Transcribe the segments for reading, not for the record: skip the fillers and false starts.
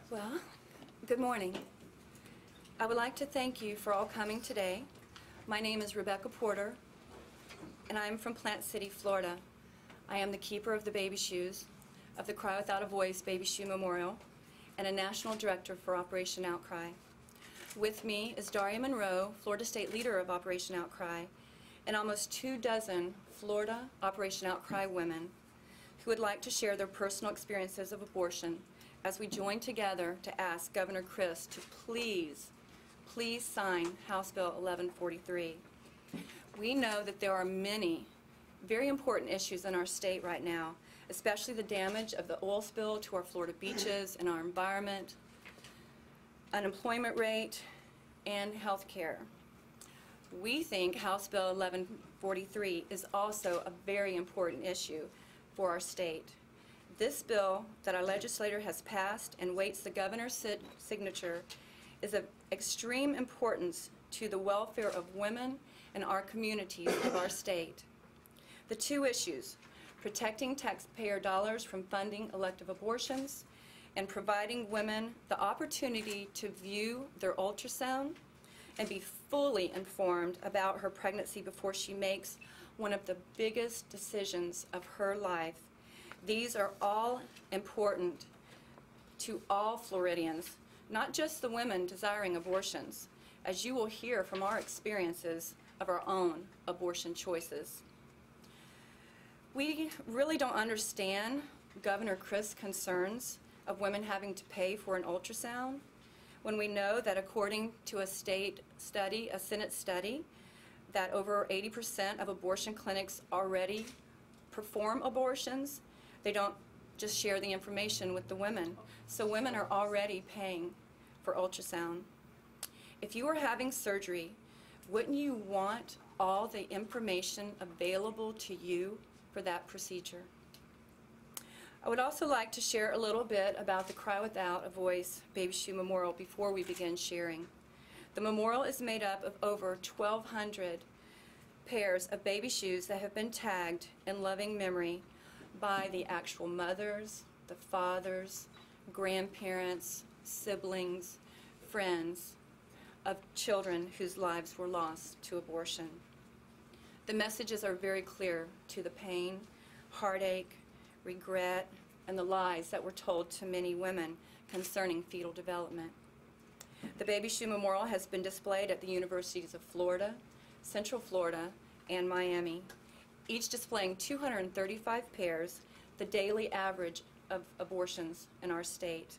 Well, good morning. I would like to thank you for all coming today. My name is Rebecca Porter, and I am from Plant City, Florida. I am the keeper of the baby shoes of the Cry Without a Voice Baby Shoe Memorial and a national director for Operation Outcry. With me is Daria Monroe, Florida State leader of Operation Outcry, and almost 24 Florida Operation Outcry women who would like to share their personal experiences of abortion as we join together to ask Governor Christ to please sign House Bill 1143. We know that there are many very important issues in our state right now, especially the damage of the oil spill to our Florida beaches and our environment, unemployment rate, and health care. We think House Bill 1143 is also a very important issue for our state. This bill that our legislature has passed and waits the governor's signature is of extreme importance to the welfare of women and our communities of our state. The two issues, protecting taxpayer dollars from funding elective abortions and providing women the opportunity to view their ultrasound and be fully informed about her pregnancy before she makes one of the biggest decisions of her life. These are all important to all Floridians, not just the women desiring abortions, as you will hear from our experiences of our own abortion choices. We really don't understand Governor Christ's concerns of women having to pay for an ultrasound when we know that according to a state study, a Senate study, that over 80% of abortion clinics already perform abortions. They don't just share the information with the women. So women are already paying for ultrasound. If you are having surgery, wouldn't you want all the information available to you for that procedure? I would also like to share a little bit about the Cry Without a Voice Baby Shoe Memorial before we begin sharing. The memorial is made up of over 1,200 pairs of baby shoes that have been tagged in loving memory by the actual mothers, the fathers, grandparents, siblings, friends of children whose lives were lost to abortion. The messages are very clear to the pain, heartache, regret, and the lies that were told to many women concerning fetal development. The Baby Shoe Memorial has been displayed at the universities of Florida, Central Florida, and Miami, each displaying 235 pairs, the daily average of abortions in our state.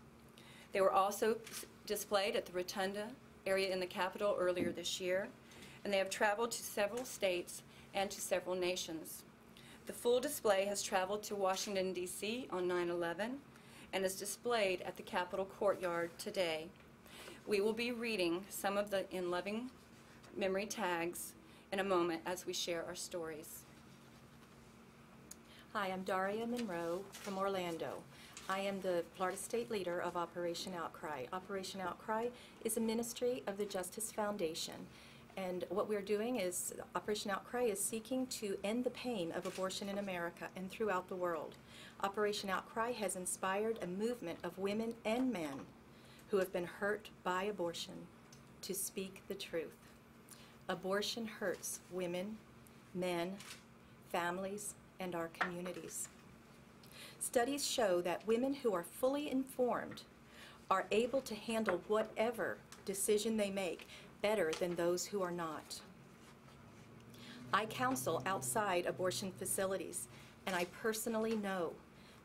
They were also displayed at the Rotunda area in the Capitol earlier this year, and they have traveled to several states and to several nations. The full display has traveled to Washington, D.C. on 9/11 and is displayed at the Capitol courtyard today. We will be reading some of the in loving memory tags in a moment as we share our stories. Hi, I'm Daria Monroe from Orlando. I am the Florida State leader of Operation Outcry. Operation Outcry is a ministry of the Justice Foundation. And what we're doing is, Operation Outcry is seeking to end the pain of abortion in America and throughout the world. Operation Outcry has inspired a movement of women and men who have been hurt by abortion to speak the truth. Abortion hurts women, men, families, and our communities. Studies show that women who are fully informed are able to handle whatever decision they make better than those who are not. I counsel outside abortion facilities, and I personally know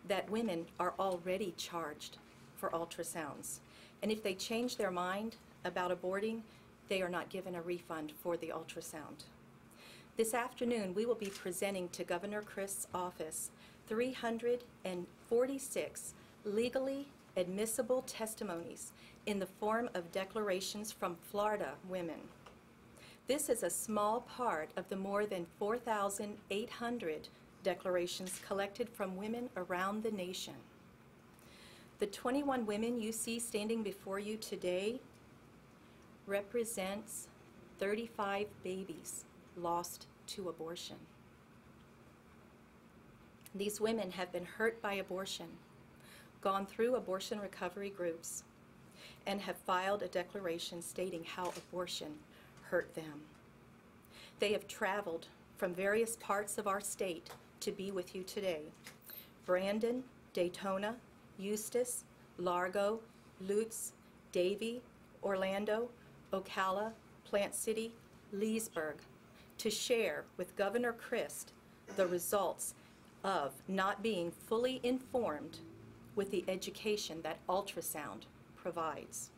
that women are already charged for ultrasounds. And if they change their mind about aborting, they are not given a refund for the ultrasound. This afternoon, we will be presenting to Governor Christ's office 346 legally admissible testimonies in the form of declarations from Florida women. This is a small part of the more than 4,800 declarations collected from women around the nation. The 21 women you see standing before you today represents 35 babies lost to abortion. These women have been hurt by abortion, gone through abortion recovery groups, and have filed a declaration stating how abortion hurt them. They have traveled from various parts of our state to be with you today. Brandon, Daytona, Eustis, Largo, Lutz, Davie, Orlando, Ocala, Plant City, Leesburg, to share with Governor Christ the results of not being fully informed with the education that ultrasound provides.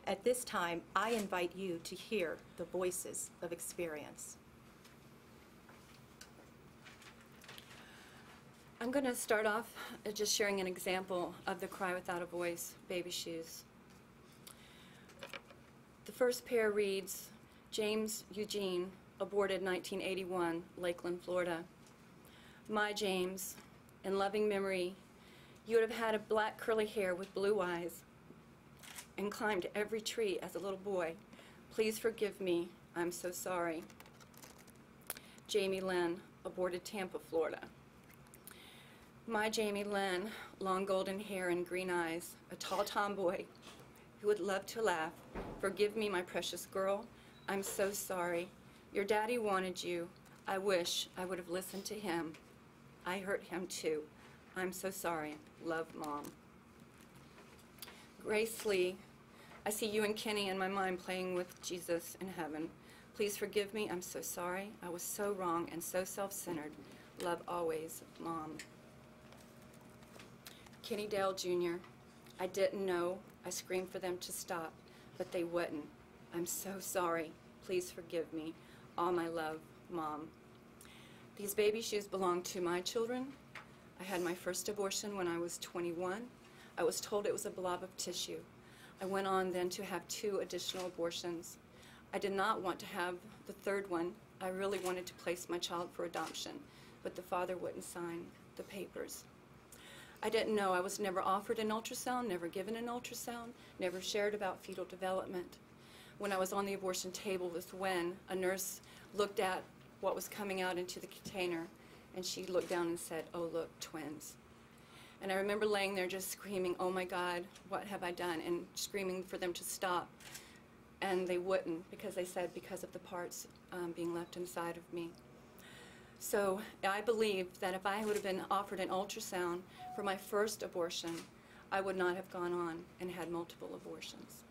At this time, I invite you to hear the voices of experience. I'm going to start off just sharing an example of the Cry Without a Voice baby shoes. The first pair reads, James Eugene, aborted 1981, Lakeland, Florida. My James, in loving memory, you would have had a black curly hair with blue eyes and climbed every tree as a little boy. Please forgive me, I'm so sorry. Jamie Lynn, aborted Tampa, Florida. My Jamie Lynn, long golden hair and green eyes, a tall tomboy who would love to laugh. Forgive me, my precious girl. I'm so sorry. Your daddy wanted you. I wish I would have listened to him. I hurt him too. I'm so sorry. Love, Mom. Grace Lee, I see you and Kenny in my mind playing with Jesus in heaven. Please forgive me. I'm so sorry. I was so wrong and so self-centered. Love always, Mom. Kenny Dale Jr., I didn't know. I screamed for them to stop, but they wouldn't. I'm so sorry. Please forgive me. All my love, Mom. These baby shoes belong to my children. I had my first abortion when I was 21. I was told it was a blob of tissue. I went on then to have 2 additional abortions. I did not want to have the third one. I really wanted to place my child for adoption, but the father wouldn't sign the papers. I didn't know. I was never offered an ultrasound, never given an ultrasound, never shared about fetal development. When I was on the abortion table was when a nurse looked at what was coming out into the container, and she looked down and said, oh, look, twins. And I remember laying there just screaming, oh my God, what have I done? And screaming for them to stop. And they wouldn't, because they said because of the parts being left inside of me. So I believe that if I would have been offered an ultrasound for my first abortion, I would not have gone on and had multiple abortions.